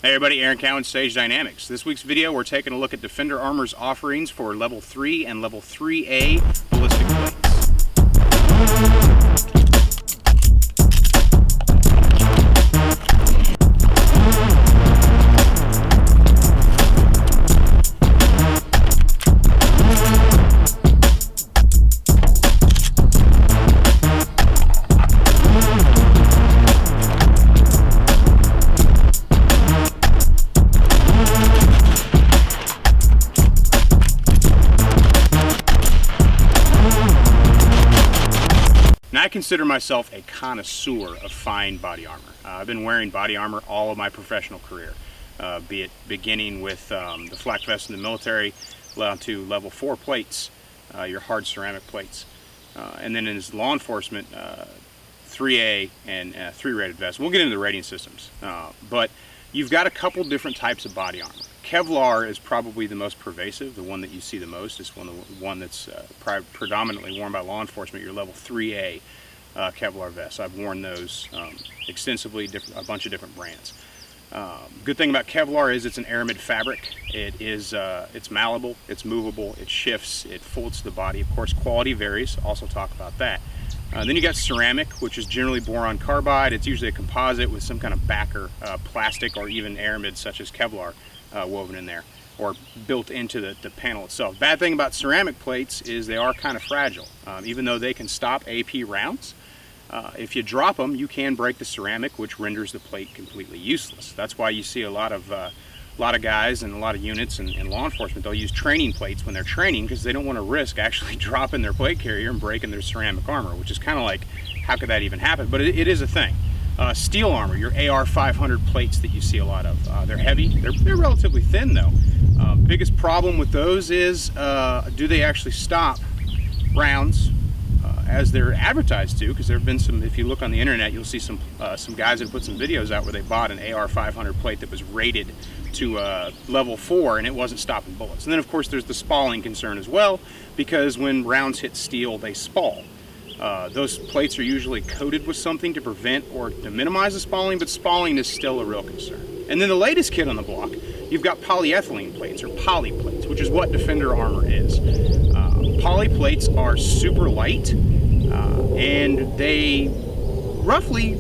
Hey everybody, Aaron Cowan, Stage Dynamics. This week's video, we're taking a look at DFNDR Armor's offerings for Level 3 and Level 3A ballistic plates. Now, I consider myself a connoisseur of fine body armor. I've been wearing body armor all of my professional career, be it beginning with the flak vest in the military, down to Level 4 plates, your hard ceramic plates, and then in law enforcement, 3A and 3 rated vests. We'll get into the rating systems, but you've got a couple different types of body armor. Kevlar is probably the most pervasive, the one that you see the most. It's one that's predominantly worn by law enforcement, your Level 3A Kevlar vests. I've worn those extensively, a bunch of different brands. Good thing about Kevlar is it's an aramid fabric. It's malleable, it's movable, it shifts, it folds to the body. Of course, quality varies. Also talk about that. Then you got ceramic, which is generally boron carbide. It's usually a composite with some kind of backer, plastic or even aramid such as Kevlar woven in there or built into the panel itself. Bad thing about ceramic plates is they are kind of fragile. Even though they can stop AP rounds, if you drop them, you can break the ceramic, which renders the plate completely useless. That's why you see a lot of guys and a lot of units in law enforcement, they'll use training plates when they're training because they don't want to risk actually dropping their plate carrier and breaking their ceramic armor, which is kind of like, how could that even happen? But it is a thing. Steel armor, your AR 500 plates that you see a lot of. They're heavy, they're relatively thin though. Biggest problem with those is, do they actually stop rounds as they're advertised to? Because there have been some, if you look on the internet, you'll see some guys that put some videos out where they bought an AR 500 plate that was rated to Level 4 and it wasn't stopping bullets. And then of course there's the spalling concern as well, because when rounds hit steel, they spall. Those plates are usually coated with something to prevent or to minimize the spalling, but spalling is still a real concern. And then the latest kid on the block, you've got polyethylene plates or poly plates, which is what DFNDR Armor is. Poly plates are super light and they roughly,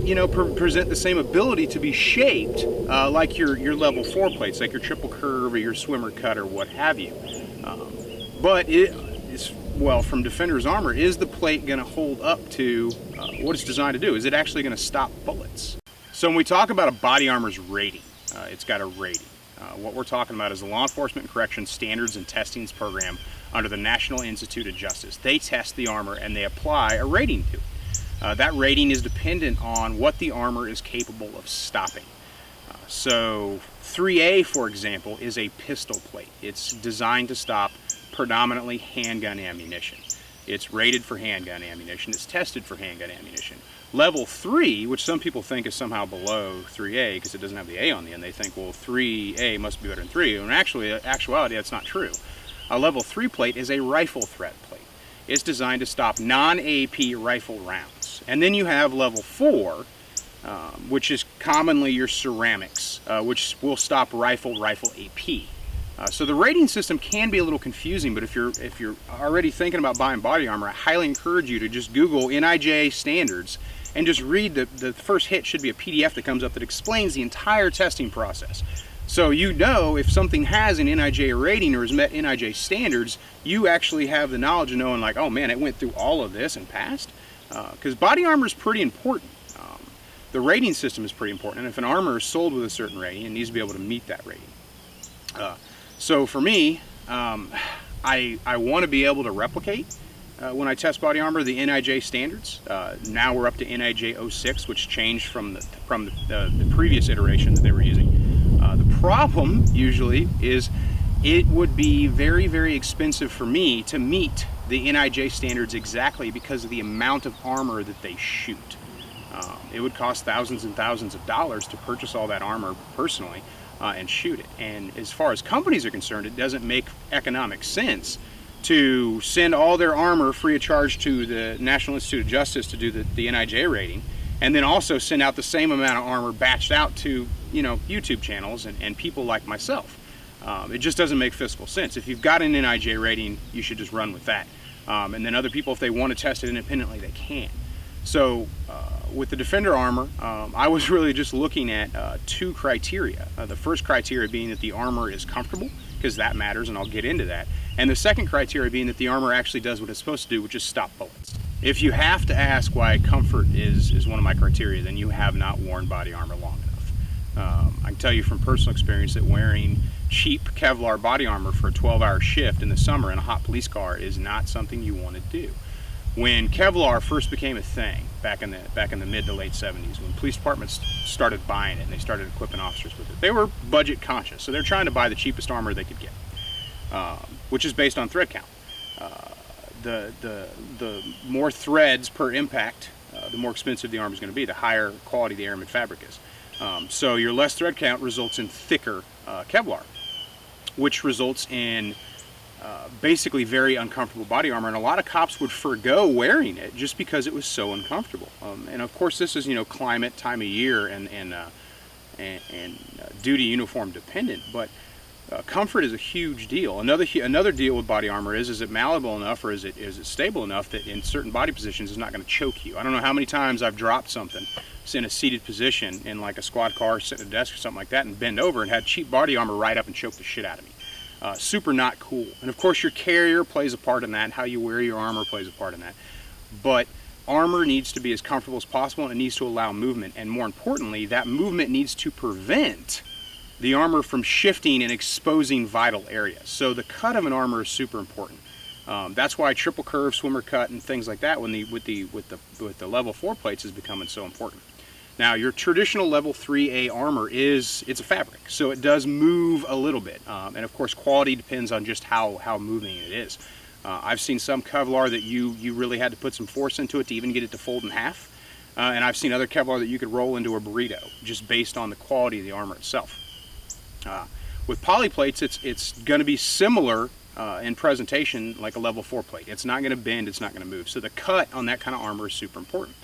present the same ability to be shaped like your Level 4 plates, like your triple curve or your swimmer cut or what have you. But well, from DFNDR's Armor, is the plate going to hold up to what it's designed to do? Is it actually going to stop bullets? So when we talk about a body armor's rating, it's got a rating. What we're talking about is the Law Enforcement and Corrections Standards and Testings Program under the National Institute of Justice. They test the armor and they apply a rating to it. That rating is dependent on what the armor is capable of stopping. So 3A, for example, is a pistol plate. It's designed to stop predominantly handgun ammunition. It's rated for handgun ammunition. It's tested for handgun ammunition. Level 3, which some people think is somehow below 3A because it doesn't have the A on the end. They think, well, 3A must be better than 3. And actuality, that's not true. A Level 3 plate is a rifle threat plate. It's designed to stop non-AP rifle rounds. And then you have Level 4, which is commonly your ceramics, which will stop rifle AP. So the rating system can be a little confusing, but if you're already thinking about buying body armor, I highly encourage you to just Google NIIA standards and just read the first hit should be a PDF that comes up that explains the entire testing process. So if something has an NIIA rating or has met NIIA standards, you actually have the knowledge of knowing like, oh man, it went through all of this and passed. Because body armor is pretty important. The rating system is pretty important, and if an armor is sold with a certain rating, it needs to be able to meet that rating. So for me, I want to be able to replicate when I test body armor the NIIA standards. Now we're up to NIIA 06, which changed from the previous iteration that they were using. The problem usually is it would be very, very expensive for me to meet the NIJ standards exactly because of the amount of armor that they shoot. It would cost thousands and thousands of dollars to purchase all that armor personally and shoot it. And as far as companies are concerned, it doesn't make economic sense to send all their armor free of charge to the National Institute of Justice to do the NIJ rating, and then also send out the same amount of armor batched out to, you know, YouTube channels and people like myself. It just doesn't make fiscal sense. If you've got an NIJ rating, you should just run with that. And then other people, if they want to test it independently, they can. So with the Defender armor, I was really just looking at two criteria. The first criteria being that the armor is comfortable, because that matters, and I'll get into that. And the second criteria being that the armor actually does what it's supposed to do, which is stop bullets. If you have to ask why comfort is one of my criteria, then you have not worn body armor long enough. I can tell you from personal experience that wearing cheap Kevlar body armor for a 12-hour shift in the summer in a hot police car is not something you want to do. When Kevlar first became a thing back in the mid to late 70s, when police departments started buying it and they started equipping officers with it, they were budget conscious, so they're trying to buy the cheapest armor they could get, which is based on thread count. The more threads per impact, the more expensive the armor is going to be, the higher quality the aramid fabric is. So your less thread count results in thicker Kevlar, which results in basically very uncomfortable body armor, and a lot of cops would forego wearing it just because it was so uncomfortable. And of course, this is, you know, climate, time of year, and duty uniform dependent, but comfort is a huge deal. Another deal with body armor is it malleable enough, or is it stable enough that in certain body positions it's not going to choke you. I don't know how many times I've dropped something in a seated position in like a squad car, sitting at a desk or something like that, and bend over and had cheap body armor right up and choke the shit out of me. Super not cool. And of course your carrier plays a part in that, how you wear your armor plays a part in that. But armor needs to be as comfortable as possible, and it needs to allow movement, and more importantly, that movement needs to prevent the armor from shifting and exposing vital areas. So the cut of an armor is super important. That's why triple curve, swimmer cut, and things like that with the level 4 plates is becoming so important. Now, your traditional level 3A armor it's a fabric, so it does move a little bit, and of course quality depends on just how moving it is. I've seen some Kevlar that you really had to put some force into it to even get it to fold in half, and I've seen other Kevlar that you could roll into a burrito just based on the quality of the armor itself. With poly plates, it's going to be similar in presentation like a level 4 plate. It's not going to bend, it's not going to move. So the cut on that kind of armor is super important.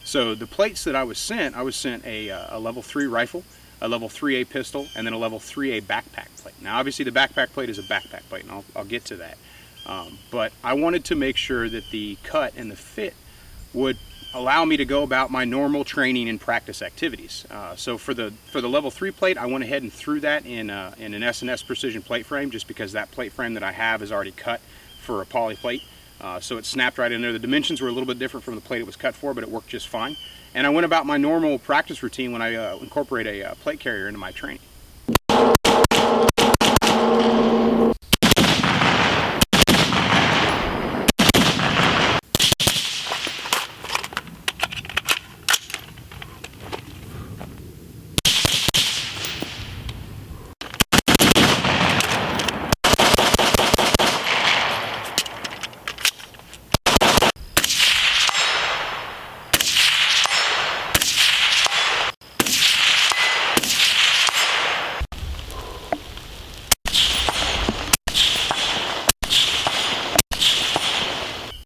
So the plates that I was sent a level 3 rifle, a level 3A pistol, and then a level 3A backpack plate. Now obviously the backpack plate is a backpack plate, and I'll get to that. But I wanted to make sure that the cut and the fit would allow me to go about my normal training and practice activities. So for the level 3 plate, I went ahead and threw that in an S&S precision plate frame, just because that plate frame that I have is already cut for a poly plate. So it snapped right in there. The dimensions were a little bit different from the plate it was cut for, but it worked just fine. And I went about my normal practice routine when I incorporate a plate carrier into my training.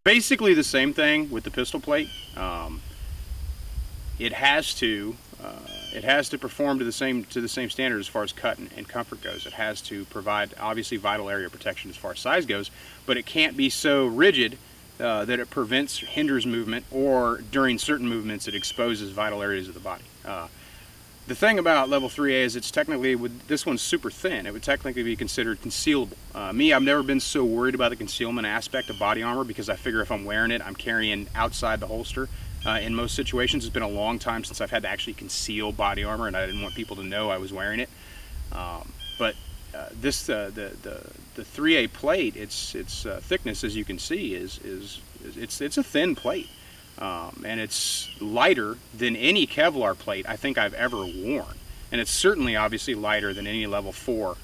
Basically the same thing with the pistol plate. It has to perform to the same standard as far as cut and comfort goes. It has to provide obviously vital area protection as far as size goes, but it can't be so rigid that it hinders movement, or during certain movements it exposes vital areas of the body. The thing about level 3A is it's technically, this one's super thin, it would technically be considered concealable. Me, I've never been so worried about the concealment aspect of body armor, because I figure if I'm wearing it, I'm carrying outside the holster. In most situations, it's been a long time since I've had to actually conceal body armor, and I didn't want people to know I was wearing it. But the 3A plate, its thickness, as you can see, it's a thin plate. And it's lighter than any Kevlar plate I think I've ever worn. And it's certainly obviously lighter than any level 4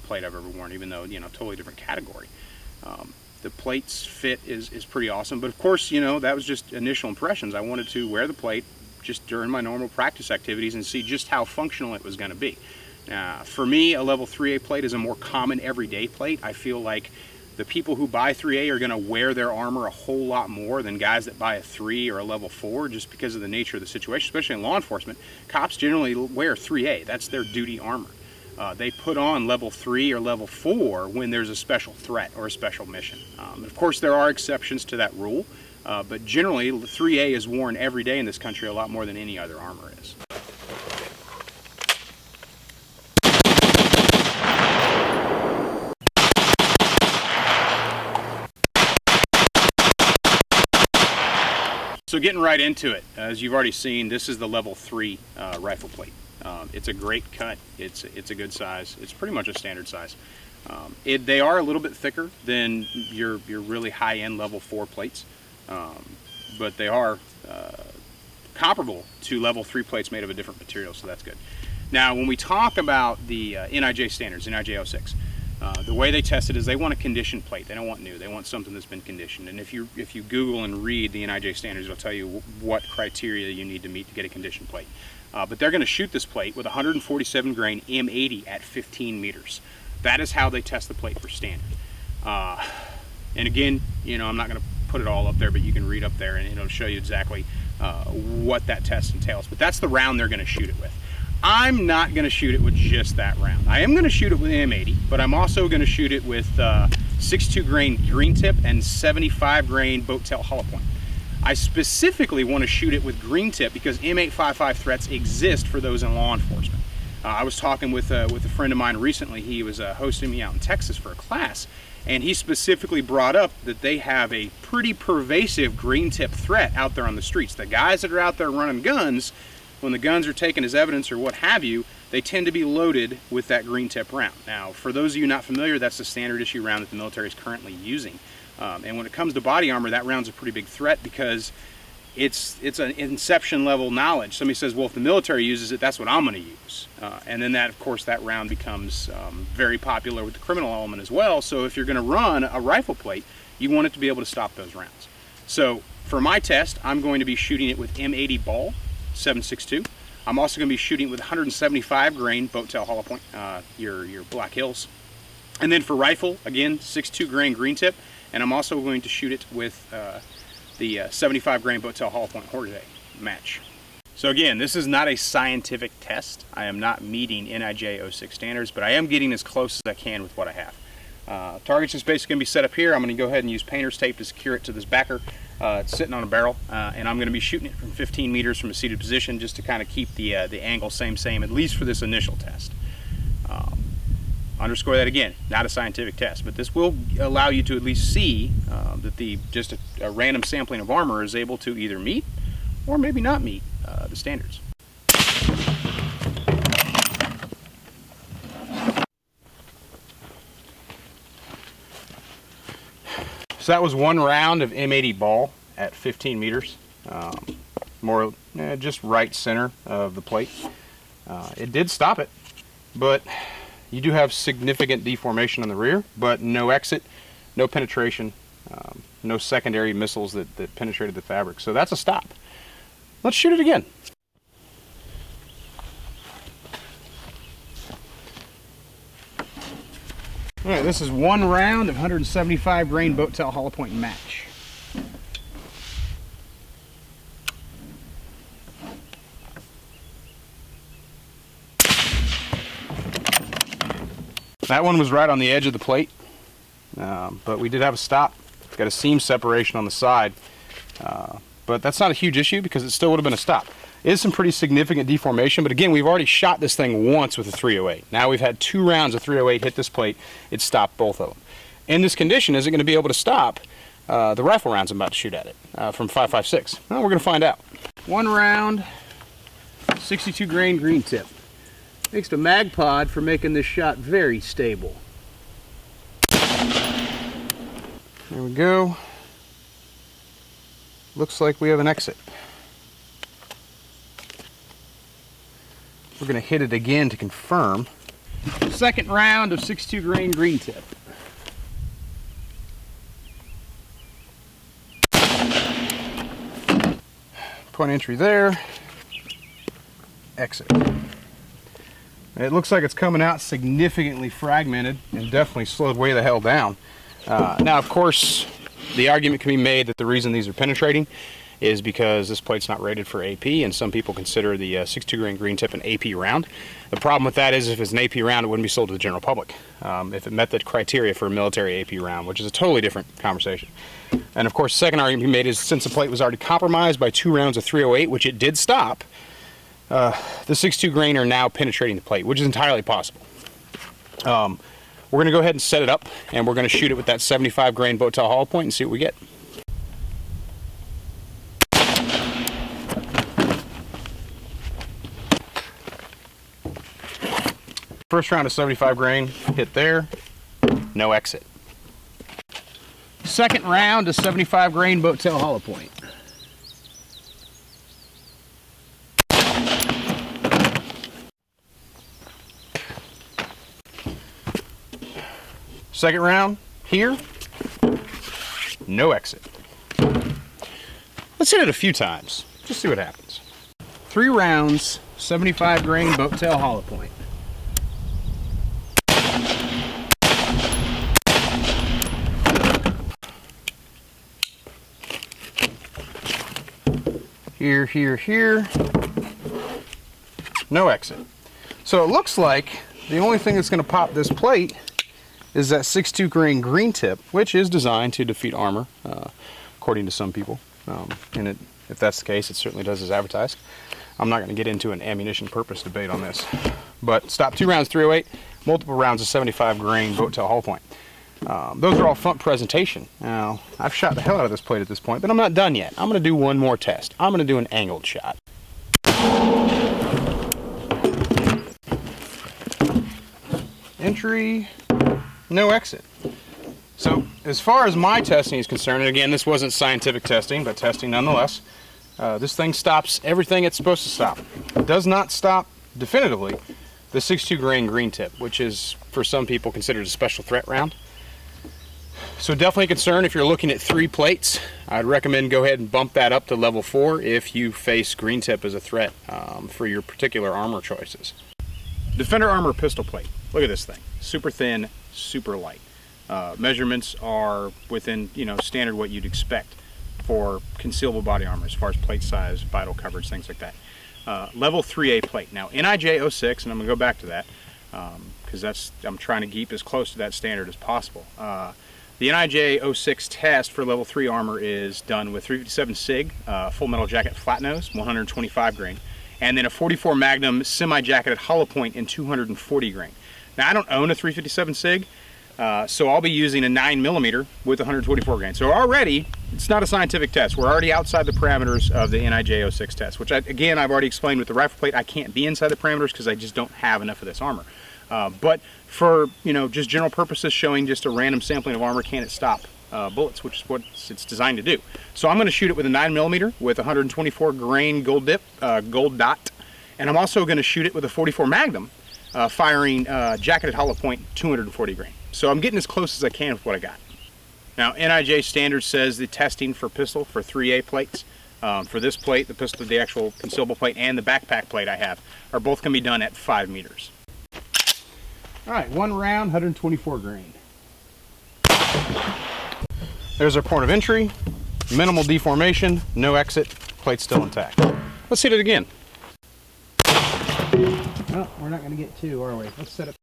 plate I've ever worn, even though, you know, totally different category. The plate's fit is pretty awesome, but of course, you know, that was just initial impressions. I wanted to wear the plate just during my normal practice activities and see just how functional it was going to be. For me, a level 3A plate is a more common everyday plate. I feel like the people who buy 3A are going to wear their armor a whole lot more than guys that buy a 3 or a level 4, just because of the nature of the situation, especially in law enforcement. Cops generally wear 3A. That's their duty armor. They put on level 3 or level 4 when there's a special threat or a special mission. And of course, there are exceptions to that rule, but generally 3A is worn every day in this country a lot more than any other armor is. So getting right into it, as you've already seen, this is the level 3 rifle plate. It's a great cut. It's a good size. It's pretty much a standard size. They are a little bit thicker than your really high-end level 4 plates, but they are comparable to level 3 plates made of a different material, so that's good. Now, when we talk about the NIJ standards, NIJ 06, the way they test it is they want a conditioned plate. They don't want new. They want something that's been conditioned. And if you Google and read the NIJ standards, it'll tell you what criteria you need to meet to get a conditioned plate. But they're going to shoot this plate with 147 grain M80 at 15 meters. That is how they test the plate for standard. And again, you know, I'm not going to put it all up there, but you can read up there and it'll show you exactly what that test entails. But that's the round they're going to shoot it with. I'm not going to shoot it with just that round. I am going to shoot it with M80, but I'm also going to shoot it with 6.2 grain green tip and 75 grain boat tail hollow point. I specifically want to shoot it with green tip because M855 threats exist for those in law enforcement. I was talking with a friend of mine recently. He was hosting me out in Texas for a class, and he specifically brought up that they have a pretty pervasive green tip threat out there on the streets. The guys that are out there running guns, when the guns are taken as evidence or what have you, they tend to be loaded with that green tip round. Now, for those of you not familiar, that's the standard issue round that the military is currently using. And when it comes to body armor, that round's a pretty big threat because it's an inception level knowledge. Somebody says, well, if the military uses it, that's what I'm going to use. And then that, of course, that round becomes very popular with the criminal element as well. So if you're going to run a rifle plate, you want it to be able to stop those rounds. So for my test, I'm going to be shooting it with M80 ball, 7.62. I'm also going to be shooting with 175 grain boat tail hollow point, your Black Hills. And then for rifle, again, 6.2 grain green tip. And I'm also going to shoot it with the 75 grain boat tail hollow point Jorge match. So again, this is not a scientific test. I am not meeting NIJ 06 standards, but I am getting as close as I can with what I have. Target's just basically going to be set up here. I'm going to go ahead and use painter's tape to secure it to this backer. It's sitting on a barrel, and I'm going to be shooting it from 15 meters from a seated position just to kind of keep the angle same, at least for this initial test. Underscore that again, not a scientific test, but this will allow you to at least see that just a random sampling of armor is able to either meet or maybe not meet the standards. So that was one round of M80 ball at 15 meters, just right center of the plate. It did stop it, but you do have significant deformation on the rear, but no exit, no penetration, no secondary missiles that penetrated the fabric. So that's a stop. Let's shoot it again. All right, this is one round of 175 grain boat tail hollow point match. That one was right on the edge of the plate, but we did have a stop. Got a seam separation on the side, but that's not a huge issue because it still would have been a stop. It is some pretty significant deformation, but again, we've already shot this thing once with a 308. Now we've had 2 rounds of 308 hit this plate. It stopped both of them. In this condition, is it going to be able to stop the rifle rounds I'm about to shoot at it from 5.56? Well, we're going to find out. One round, 62 grain green tip. Thanks to MagPod for making this shot very stable. There we go. Looks like we have an exit. we're going to hit it again to confirm. Second round of 6.2 grain green tip. Point entry there. Exit. It looks like it's coming out significantly fragmented and definitely slowed way the hell down. Now, of course, the argument can be made that the reason these are penetrating is because this plate's not rated for AP, and some people consider the 6.2 grain green tip an AP round. The problem with that is if it's an AP round, it wouldn't be sold to the general public. If it met the criteria for a military AP round, which is a totally different conversation. And of course, the second argument made is since the plate was already compromised by 2 rounds of 308, which it did stop, the 6.2 grain are now penetrating the plate, which is entirely possible. We're going to go ahead and set it up, and we're going to shoot it with that 75 grain boat tail hollow point and see what we get. First round of 75 grain, hit there, no exit. Second round of 75 grain boat tail hollow point. Second round, here, no exit. Let's hit it a few times, just see what happens. 3 rounds, 75 grain boat tail hollow point. Here, here, here, no exit. So it looks like the only thing that's going to pop this plate is that 6.2 grain green tip, which is designed to defeat armor, according to some people. And if that's the case, it certainly does as advertised. I'm not going to get into an ammunition purpose debate on this. But stop 2 rounds 308, multiple rounds of 75 grain boat tail hollow point. Those are all front presentation. Now, I've shot the hell out of this plate at this point, but I'm not done yet. I'm going to do one more test. I'm going to do an angled shot. Entry, no exit. So, as far as my testing is concerned, and again, this wasn't scientific testing, but testing nonetheless, this thing stops everything it's supposed to stop. It does not stop definitively the 6.2 grain green tip, which is, for some people, considered a special threat round. So definitely a concern if you're looking at 3 plates. I'd recommend go ahead and bump that up to level 4 if you face green tip as a threat for your particular armor choices. DFNDR Armor pistol plate. Look at this thing. Super thin, super light. Measurements are within, standard what you'd expect for concealable body armor as far as plate size, vital coverage, things like that. Level 3A plate. Now IIIA 06, and I'm going to go back to that because I'm trying to keep as close to that standard as possible. The IIIA 06 test for level 3 armor is done with 357 SIG, full metal jacket flat nose, 125 grain, and then a 44 Magnum semi-jacketed hollow point in 240 grain. Now I don't own a 357 SIG, so I'll be using a 9mm with 124 grain. So already, it's not a scientific test. We're already outside the parameters of the IIIA 06 test, which again, I've already explained with the rifle plate, I can't be inside the parameters because I just don't have enough of this armor. But for, just general purposes, showing just a random sampling of armor, can it stop bullets, which is what it's designed to do. So I'm going to shoot it with a 9mm with 124 grain gold dot, and I'm also going to shoot it with a 44 Magnum, firing jacketed hollow point 240 grain. So I'm getting as close as I can with what I got. Now, NIJ standard says the testing for pistol for 3A plates, for this plate, the pistol, the actual concealable plate, and the backpack plate I have, are both going to be done at 5 meters. All right, 1 round, 124 grain. There's our point of entry, minimal deformation, no exit, plate still intact. Let's hit it again. Well, we're not going to get 2, are we? Let's set it.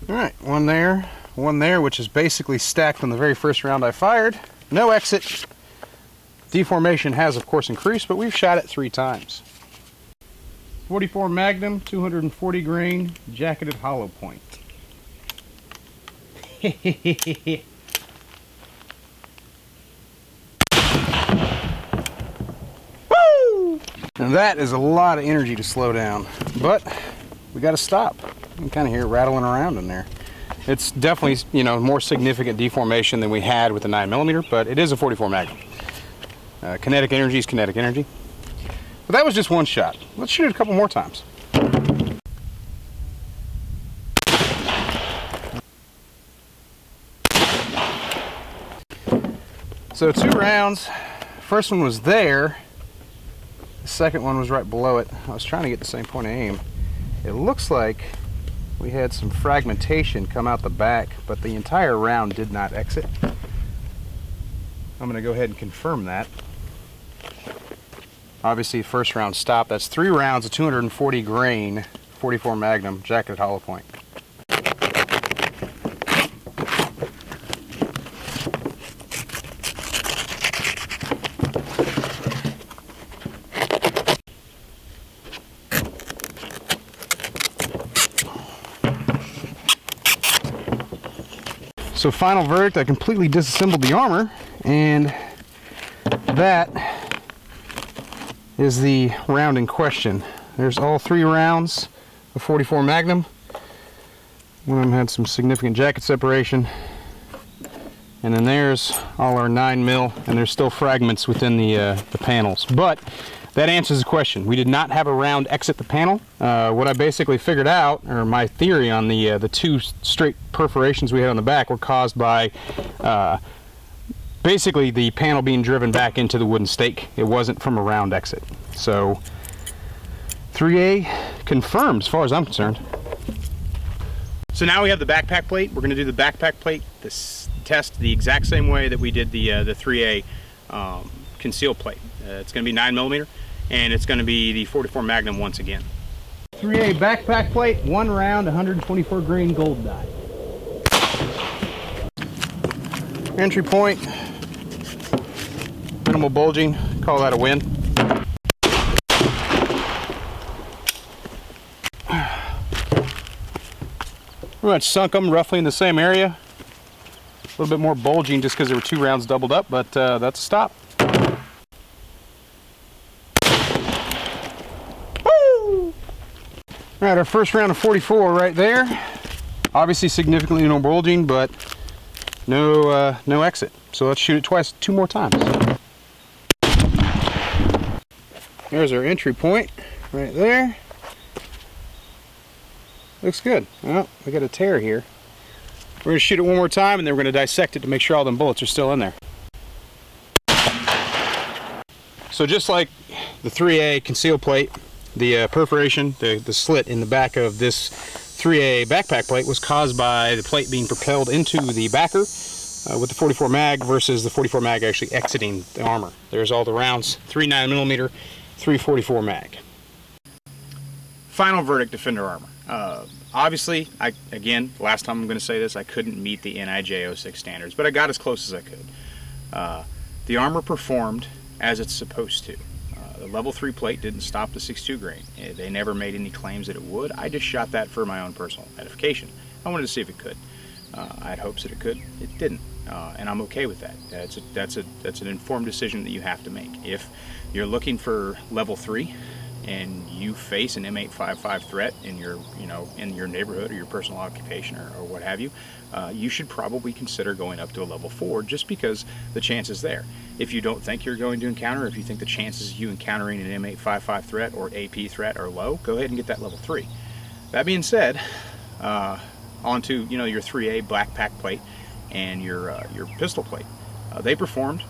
All right, one there, which is basically stacked from the very first round I fired. No exit. Deformation has, of course, increased, but we've shot it 3 times. 44 Magnum, 240 grain, jacketed hollow point. Woo! And that is a lot of energy to slow down, but we got to stop. You can kind of hear it rattling around in there. It's definitely, more significant deformation than we had with the 9mm, but it is a 44 Magnum. Kinetic energy is kinetic energy. But that was just one shot. Let's shoot it a couple more times. So 2 rounds. First one was there. The second one was right below it. I was trying to get the same point of aim. It looks like we had some fragmentation come out the back, but the entire round did not exit. I'm going to go ahead and confirm that. Obviously, first round stopped. That's 3 rounds of 240 grain, 44 Magnum, jacketed hollow point. So final verdict, I completely disassembled the armor, and that is the round in question. There's all 3 rounds of 44 Magnum. One of them had some significant jacket separation. And then there's all our 9mm, and there's still fragments within the panels. But that answers the question. We did not have a round exit the panel. What I basically figured out, or my theory on the 2 straight perforations we had on the back, were caused by basically the panel being driven back into the wooden stake. It wasn't from a round exit. So 3A confirmed as far as I'm concerned. So now we have the backpack plate. We're going to do the backpack plate test the exact same way that we did the 3A conceal plate. It's going to be 9mm, and it's going to be the 44 Magnum once again. 3A backpack plate, 1 round, 124 grain gold die. Entry point, minimal bulging, call that a win. Pretty much sunk them roughly in the same area. A little bit more bulging just because there were 2 rounds doubled up, but that's a stop. Woo! All right, our first round of 44 right there. Obviously significantly no bulging, but no exit. So let's shoot it 2 more times. There's our entry point right there. Looks good. Well, we got a tear here. We're going to shoot it 1 more time, and then we're going to dissect it to make sure all them bullets are still in there. So just like the 3A conceal plate, the perforation, the slit in the back of this 3A backpack plate was caused by the plate being propelled into the backer with the 44 mag versus the 44 mag actually exiting the armor. There's all the rounds, 3 9mm, 3 44 mag. Final verdict, DFNDR Armor. Obviously, again, last time I'm going to say this, I couldn't meet the IIIA 06 standards, but I got as close as I could. The armor performed as it's supposed to. The level 3 plate didn't stop the 6.2 grain. They never made any claims that it would. I just shot that for my own personal edification. I wanted to see if it could. I had hopes that it could. It didn't, and I'm okay with that. That's an informed decision that you have to make. If you're looking for level 3, and you face an M855 threat in your, in your neighborhood or your personal occupation or what have you, you should probably consider going up to a level 4 just because the chance is there. If you don't think you're going to encounter, if you think the chances of you encountering an M855 threat or AP threat are low, go ahead and get that level 3. That being said, onto your 3A backpack plate and your pistol plate, they performed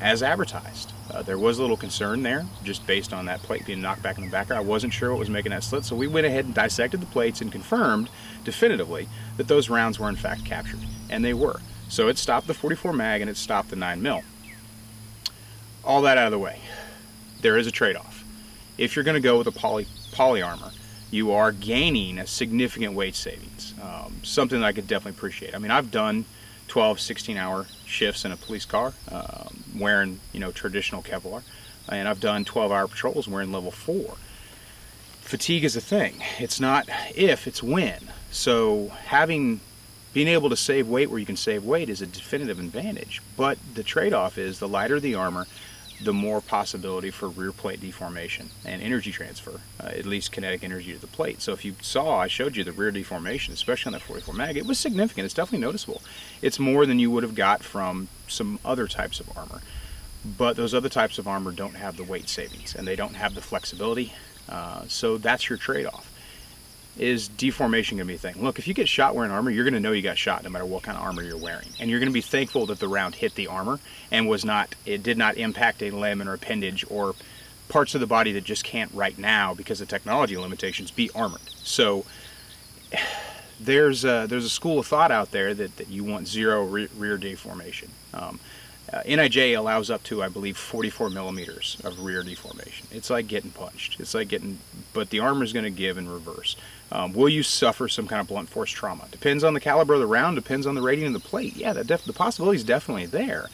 as advertised. There was a little concern there, just based on that plate being knocked back in the backer. I wasn't sure what was making that slit, so we went ahead and dissected the plates and confirmed definitively that those rounds were in fact captured, and they were. So it stopped the 44 mag and it stopped the 9mm. All that out of the way, there is a trade-off. If you're going to go with a poly armor, you are gaining a significant weight savings, something that I could definitely appreciate. I mean, I've done 12, 16-hour shifts in a police car, wearing, traditional Kevlar, and I've done 12-hour patrols wearing level 4. Fatigue is a thing. It's not if, it's when. So being able to save weight where you can save weight is a definitive advantage, but the trade-off is the lighter the armor, the more possibility for rear plate deformation and energy transfer, at least kinetic energy to the plate. So if you saw, I showed you the rear deformation, especially on that 44 mag, it was significant. It's definitely noticeable. It's more than you would have got from some other types of armor. but those other types of armor don't have the weight savings and they don't have the flexibility. So that's your trade-off. Is deformation going to be a thing? Look, if you get shot wearing armor, you're going to know you got shot no matter what kind of armor you're wearing. And you're going to be thankful that the round hit the armor and it did not impact a limb or appendage or parts of the body that just can't right now, because of technology limitations, be armored. So there's a school of thought out there that you want zero rear deformation. NIJ allows up to, I believe, 44 millimeters of rear deformation. It's like getting punched. But the armor is going to give in reverse. Will you suffer some kind of blunt force trauma? Depends on the caliber of the round, depends on the rating of the plate. Yeah, the possibility is definitely there.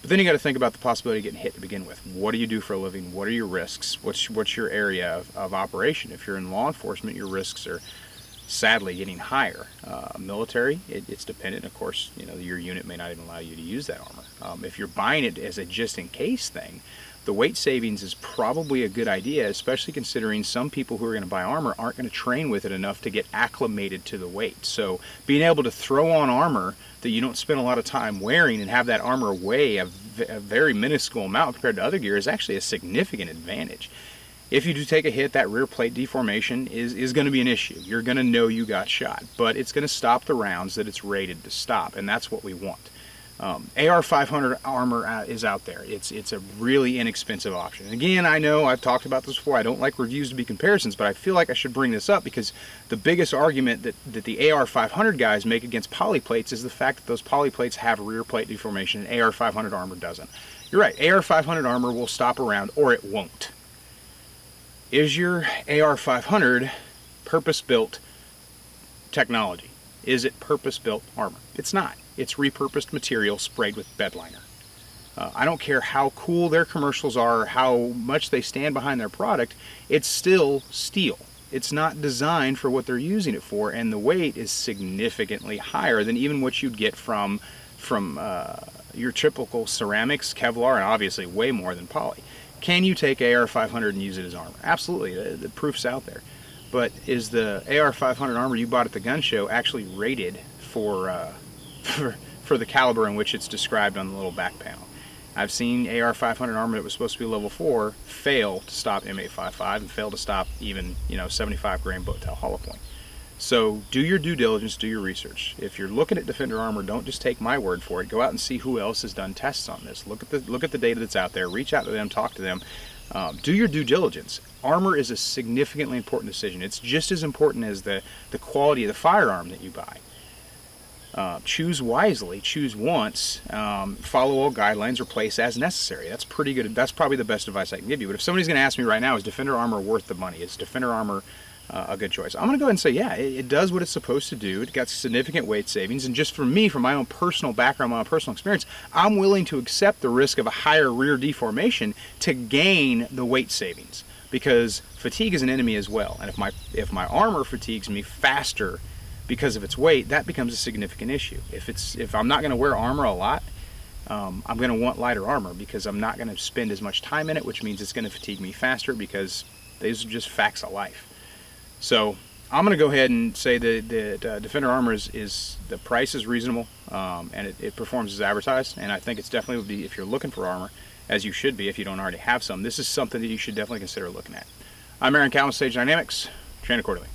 But then you got to think about the possibility of getting hit to begin with. What do you do for a living? What are your risks? What's your area of operation? If you're in law enforcement, your risks are sadly getting higher. Military, it's dependent. Of course, your unit may not even allow you to use that armor. If you're buying it as a just-in-case thing, the weight savings is probably a good idea, especially considering some people who are going to buy armor aren't going to train with it enough to get acclimated to the weight. So being able to throw on armor that you don't spend a lot of time wearing and have that armor weigh a very minuscule amount compared to other gear is actually a significant advantage. If you do take a hit, that rear plate deformation is going to be an issue. You're going to know you got shot, but it's going to stop the rounds that it's rated to stop, and that's what we want. AR 500 armor is out there. It's a really inexpensive option. Again, I know I've talked about this before. I don't like reviews to be comparisons, but I feel like I should bring this up because the biggest argument that the AR 500 guys make against polyplates is the fact that those polyplates have rear plate deformation and AR 500 armor doesn't. You're right, AR 500 armor will stop a round or it won't. Is your AR 500 purpose-built technology? Is it purpose-built armor? It's not. It's repurposed material sprayed with bed liner. I don't care how cool their commercials are, how much they stand behind their product, it's still steel. It's not designed for what they're using it for, and the weight is significantly higher than even what you'd get from your typical ceramics, Kevlar, and obviously way more than poly. Can you take AR 500 and use it as armor? Absolutely, the proof's out there. But is the AR 500 armor you bought at the gun show actually rated for the caliber in which it's described on the little back panel? I've seen AR 500 armor that was supposed to be level 4 fail to stop M855 and fail to stop even 75 grain boat tail hollow point. So do your due diligence, do your research. If you're looking at Defender Armor, don't just take my word for it. Go out and see who else has done tests on this. Look at the data that's out there. Reach out to them, talk to them. Do your due diligence. Armor is a significantly important decision. It's just as important as the quality of the firearm that you buy. Choose wisely, choose once, follow all guidelines, replace as necessary. That's pretty good. That's probably the best advice I can give you. But if somebody's going to ask me right now, is Defender Armor worth the money? Is Defender Armor a good choice? I'm going to go ahead and say, yeah, it does what it's supposed to do. It got significant weight savings. And just for me, from my own personal background, my own personal experience, I'm willing to accept the risk of a higher rear deformation to gain the weight savings. Because fatigue is an enemy as well. And if my armor fatigues me faster because of its weight, that becomes a significant issue. If I'm not going to wear armor a lot, I'm going to want lighter armor because I'm not going to spend as much time in it, which means it's going to fatigue me faster because these are just facts of life. So I'm going to go ahead and say that Defender Armor is the price is reasonable, and it performs as advertised, and I think it's definitely would be, if you're looking for armor, as you should be if you don't already have some, this is something that you should definitely consider looking at. I'm Aaron Cowan with Sage Dynamics. Train accordingly.